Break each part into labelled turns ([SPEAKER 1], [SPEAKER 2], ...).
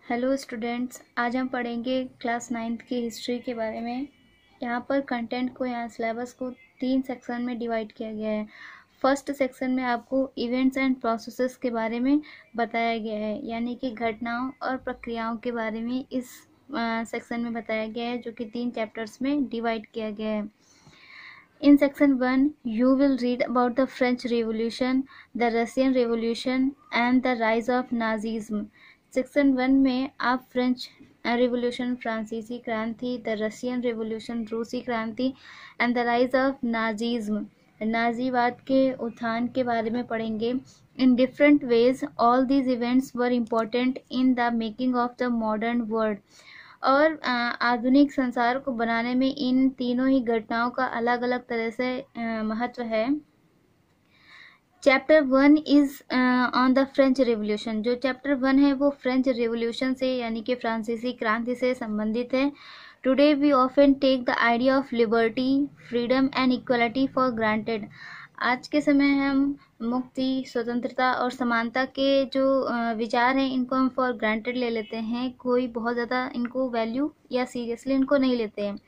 [SPEAKER 1] Hello students, आज हम पढ़ेंगे क्लास 9th की हिस्ट्री के बारे में। यहाँ पर कंटेंट को सिलेबस को 3 सेक्शन में डिवाइड किया गया है। फर्स्ट सेक्शन में आपको इवेंट्स एंड प्रोसेसेस के बारे में बताया गया है, यानी कि घटनाओं और प्रक्रियाओं के बारे में इस सेक्शन में बताया गया है, जो कि 3 चैप्टर्स में डिवाइड किया गया है। In section 1, you will read about the French Revolution, the Russian Revolution and the rise of Nazism. Section 1 में आप फ्रेंच रिवोल्यूशन फ्रांसीसी क्रांति, द रशियन रिवोल्यूशन रूसी क्रांति एंड द राइज ऑफ नाजीज्म नाजीवाद के उत्थान के बारे में पढ़ेंगे। In different ways all these events were important in the making of the modern world. और आधुनिक संसार को बनाने में इन तीनों ही घटनाओं का अलग अलग तरह से महत्व है। Chapter 1 is on the French revolution. जो चैप्टर 1 है वो फ्रेंच रिवोल्यूशन से यानी कि फ्रांसीसी क्रांति से संबंधित है। Today we often take the idea of liberty, freedom and equality for granted. आज के समय हम मुक्ति, स्वतंत्रता और समानता के जो विचार हैं इनको हम फॉर ग्रांटेड ले लेते हैं। कोई बहुत ज़्यादा इनको वैल्यू या सीरियसली इनको नहीं लेते हैं।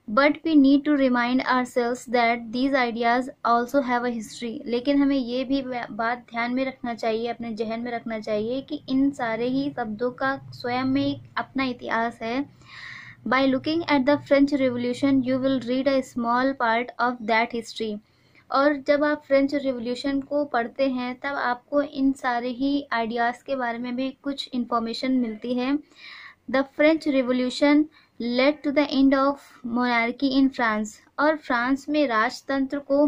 [SPEAKER 1] But we need to remind ourselves that these ideas also have a history. लेकिन हमें ये भी बात ध्यान में रखना चाहिए, अपने जहन में रखना चाहिए कि इन सारे ही शब्दों का स्वयं में एक अपना इतिहास है। By looking at the French Revolution, you will read a small part of that history. और जब आप फ्रेंच रिवोल्यूशन को पढ़ते हैं तब आपको इन सारे ही आइडियाज़ के बारे में भी कुछ इन्फॉर्मेशन मिलती है। The French revolution led to the end of monarchy in France. और फ्रांस में राजतंत्र को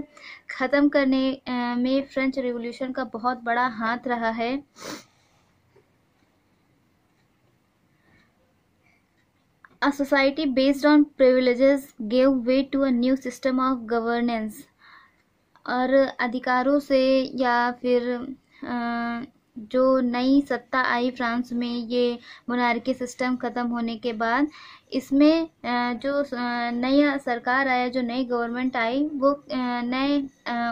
[SPEAKER 1] ख़त्म करने में फ्रेंच रिवोल्यूशन का बहुत बड़ा हाथ रहा है। A society based on privileges gave way to a new system of governance। और अधिकारों से या फिर जो नई सत्ता आई फ्रांस में, ये मोनार्की सिस्टम ख़त्म होने के बाद इसमें जो नई सरकार आया, जो नई गवर्नमेंट आई, वो नए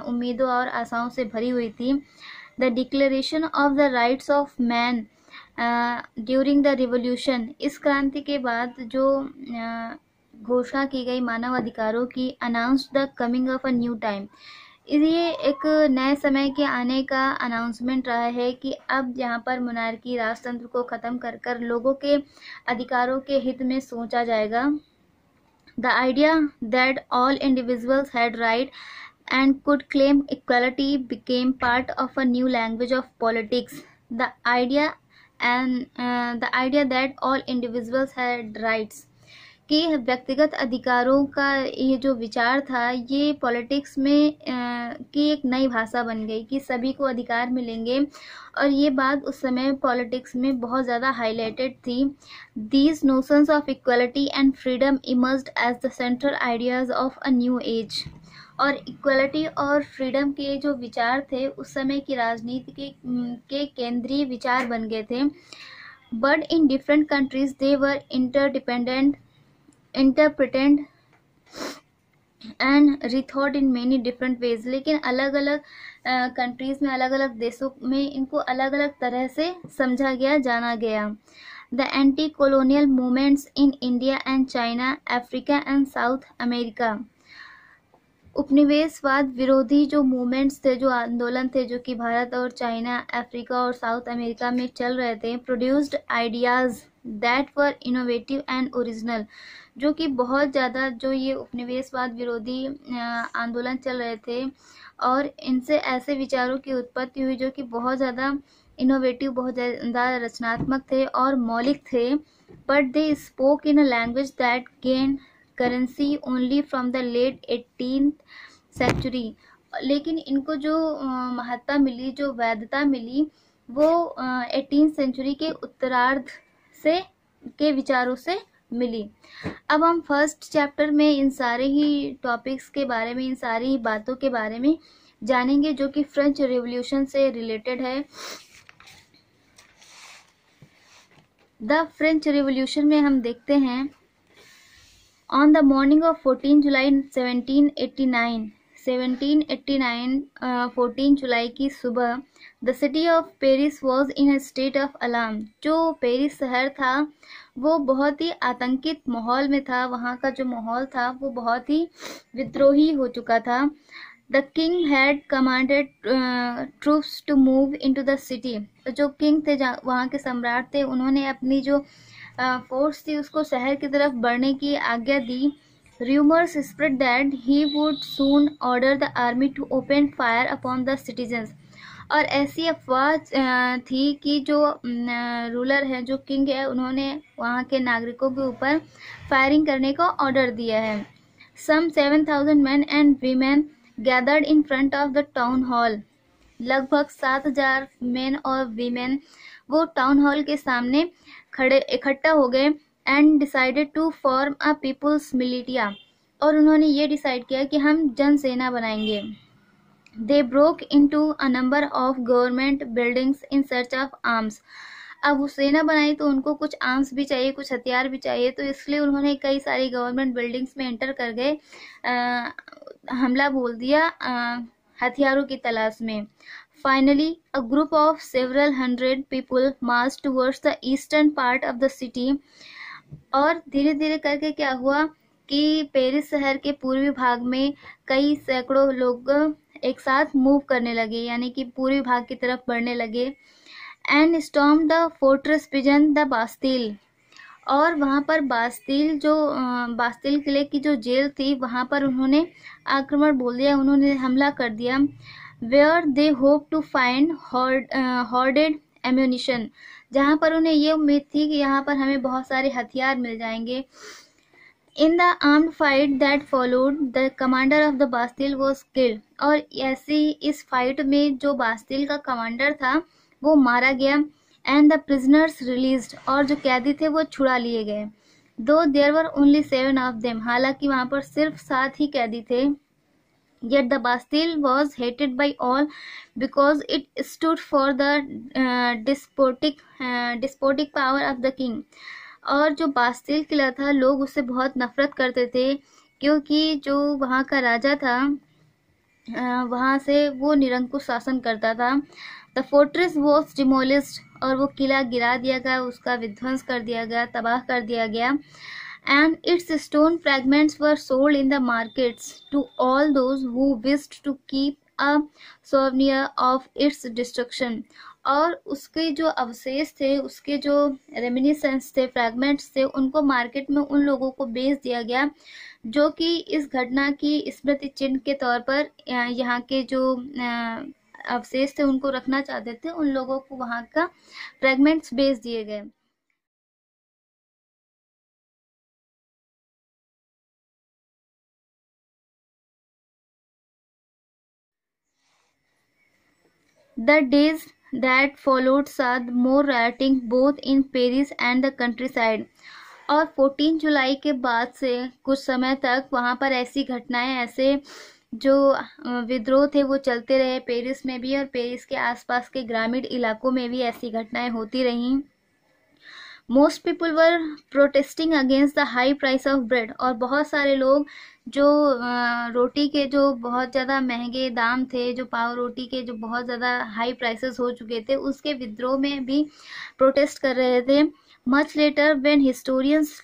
[SPEAKER 1] उम्मीदों और आशाओं से भरी हुई थी। The declaration of the rights of man during the revolution. इस क्रांति के बाद जो घोषणा की गई मानव अधिकारों की, announce the coming of a new time. ये एक नए समय के आने का अनाउंसमेंट रहा है कि अब यहाँ पर मोनार्की राजतंत्र को ख़त्म कर कर लोगों के अधिकारों के हित में सोचा जाएगा। The idea that all individuals had right and could claim equality became part of a new language of politics. The idea that all individuals had rights, कि व्यक्तिगत अधिकारों का ये जो विचार था, ये पॉलिटिक्स में की एक नई भाषा बन गई कि सभी को अधिकार मिलेंगे। और ये बात उस समय पॉलिटिक्स में बहुत ज़्यादा हाईलाइटेड थी। These notions of equality and freedom emerged as the central ideas of a new age। और इक्वलिटी और फ्रीडम के जो विचार थे उस समय की राजनीति के केंद्रीय विचार बन गए थे। But in different countries they were interdependent, interpreted and rethought in many different ways. लेकिन अलग अलग कंट्रीज में, अलग अलग देशों में इनको अलग अलग तरह से समझा गया, जाना गया। The anti colonial movements in India and China, Africa and south America. उपनिवेशवाद विरोधी जो मूवमेंट्स थे, जो आंदोलन थे, जो कि भारत और चाइना, अफ्रीका और साउथ अमेरिका में चल रहे थे, produced ideas that were innovative and original. जो कि बहुत ज़्यादा जो ये उपनिवेशवाद विरोधी आंदोलन चल रहे थे और इनसे ऐसे विचारों की उत्पत्ति हुई जो कि बहुत ज़्यादा इनोवेटिव, बहुत ज़्यादा रचनात्मक थे और मौलिक थे। But they spoke in a language that gain currency only from the late 18th century. लेकिन इनको जो महत्ता मिली, जो वैधता मिली, वो 18th सेंचुरी के उत्तरार्ध से के विचारों से मिली। अब हम फर्स्ट चैप्टर में इन सारे ही टॉपिक्स के बारे में, इन सारी ही बातों के बारे में जानेंगे जो कि फ्रेंच रिवोल्यूशन से रिलेटेड है। द फ्रेंच रिवोल्यूशन में हम देखते हैं, On the morning of 14 July 1789, 1789 14 जुलाई की सुबह the city of Paris was in a state of alarm. जो पेरिस शहर था वो बहुत ही आतंकित माहौल में था। वहाँ का जो माहौल था वो बहुत ही विद्रोही हो चुका था। The king had commanded troops to move into the city. जो किंग थे, वहाँ के सम्राट थे, उन्होंने अपनी जो फोर्स थी उसको शहर की तरफ बढ़ने की आज्ञा दी। Rumours spread that he would soon order the army to open fire upon the citizens. और ऐसी अफवाह थी कि जो रूलर है, जो किंग है, उन्होंने वहाँ के नागरिकों के ऊपर फायरिंग करने का ऑर्डर दिया है। सम 7,000 men and women gathered in front of the town hall। लगभग 7,000 मेन और वीमेन वो टाउन हॉल के सामने इकट्ठा हो गए and decided to form a people's militia. और उन्होंने ये डिसाइड किया कि हम जनसेना बनाएंगे। They broke into a number of government buildings in search of arms. अब वो सेना बनाई तो उनको कुछ आर्म्स भी चाहिए, कुछ हथियार भी चाहिए, तो इसलिए उन्होंने कई सारी गवर्नमेंट बिल्डिंग्स में एंटर कर गए, हमला बोल दिया हथियारों की तलाश में। Finally a group of several 100 people March towards the eastern part of the city. और धीरे धीरे करके क्या हुआ कि पेरिस शहर के पूर्वी भाग में कई सैकड़ों लोग एक साथ मूव करने लगे, यानी कि पूर्वी भाग की तरफ बढ़ने लगे। And storm the fortress prison the Bastille. और वहाँ पर बास्तिल जो बास्तिल किले की जो जेल थी वहाँ पर उन्होंने आक्रमण बोल दिया, उन्होंने हमला कर दिया। Where they hope to find hoarded ammunition. जहाँ पर उन्हें ये उम्मीद थी कि यहाँ पर हमें बहुत सारे हथियार मिल जाएंगे। In the armed fight that followed the commander of the Bastille was killed. और ऐसी इस फाइट में जो बास्तिल का कमांडर था वो मारा गया। And the prisoners released. और जो कैदी थे वो छुड़ा लिए गए। Though there were only 7 of them. हालांकि वहाँ पर सिर्फ 7 ही कैदी थे। Yet the Bastille was hated by all because it stood for the despotic power of the king। और जो बास्तिल किला था लोग उससे बहुत नफरत करते थे क्योंकि जो वहाँ का राजा था वहाँ से वो निरंकुश शासन करता था। The fortress was demolished. और वो किला गिरा दिया गया, उसका विध्वंस कर दिया गया, तबाह कर दिया गया। And its stone fragments were sold in the markets to all those who wished to keep a souvenir of its destruction। और उसके जो अवशेष थे, उसके जो रेमिनिसेंस थे, फ्रैगमेंट्स थे, उनको मार्केट में उन लोगों को बेच दिया गया जो कि इस घटना की स्मृति चिन्ह के तौर पर यहाँ के जो अवशेष थे उनको रखना चाहते थे, उन लोगों को वहाँ का फ्रैगमेंट्स बेच दिए गए। The days that followed saw more rioting both in Paris and the countryside। और 14 जुलाई के बाद से कुछ समय तक वहाँ पर ऐसी घटनाएं, ऐसे जो विद्रोह थे वो चलते रहे, पेरिस में भी और पेरिस के आसपास के ग्रामीण इलाकों में भी ऐसी घटनाएं होती रहीं। Most people were protesting against the high price of bread. और बहुत सारे लोग जो रोटी के जो बहुत ज़्यादा महंगे दाम थे, जो पाव रोटी के जो बहुत ज़्यादा हाई प्राइसेस हो चुके थे, उसके विद्रोह में भी प्रोटेस्ट कर रहे थे। Much later when historians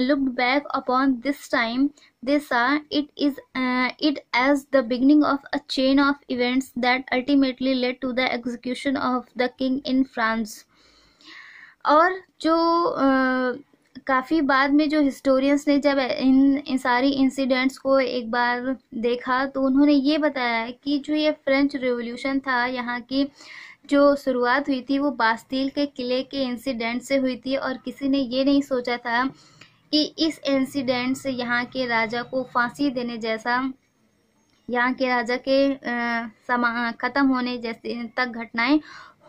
[SPEAKER 1] looked back upon this time they saw it as the beginning of a chain of events that ultimately led to the execution of the king in France। और जो काफ़ी बाद में जो historians ने जब इन सारी incidents को एक बार देखा तो उन्होंने ये बताया कि जो ये फ्रेंच रेवोल्यूशन था, यहाँ की जो शुरुआत हुई थी वो बास्तिल के किले के इंसिडेंट से हुई थी। और किसी ने ये नहीं सोचा था कि इस इंसिडेंट से यहाँ के राजा को फांसी देने जैसा, यहाँ के राजा के ख़त्म होने जैसे तक घटनाएं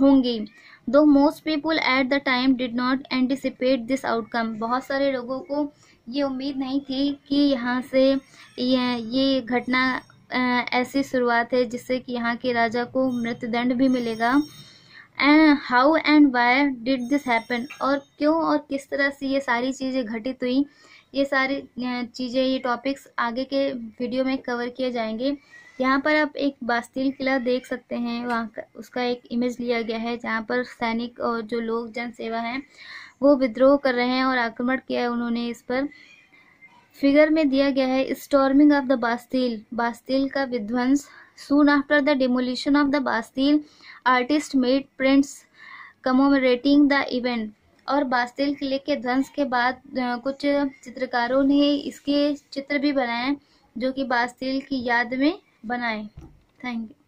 [SPEAKER 1] होंगी। दो most people at the time did not anticipate this outcome. बहुत सारे लोगों को ये उम्मीद नहीं थी कि यहाँ से ये घटना ऐसी शुरुआत है जिससे कि यहाँ के राजा को मृत्युदंड भी मिलेगा। And how and why did this happen. और क्यों और किस तरह से ये सारी चीज़ें घटित हुई, ये सारी चीज़ें, ये टॉपिक्स आगे के वीडियो में कवर किए जाएंगे। यहाँ पर आप एक बास्तिल किला देख सकते हैं, वहाँ का उसका एक इमेज लिया गया है जहाँ पर सैनिक और जो लोग जन सेवा हैं वो विद्रोह कर रहे हैं और आक्रमण किया है उन्होंने इस पर। फिगर में दिया गया है storming of the Bastille, Bastille का विध्वंस। Soon after the demolition of the Bastille artist made prints commemorating the event. और बास्तिल किले के ध्वंस के बाद कुछ चित्रकारों ने इसके चित्र भी बनाए जो कि बास्तिल की याद में बनाए। Thank you.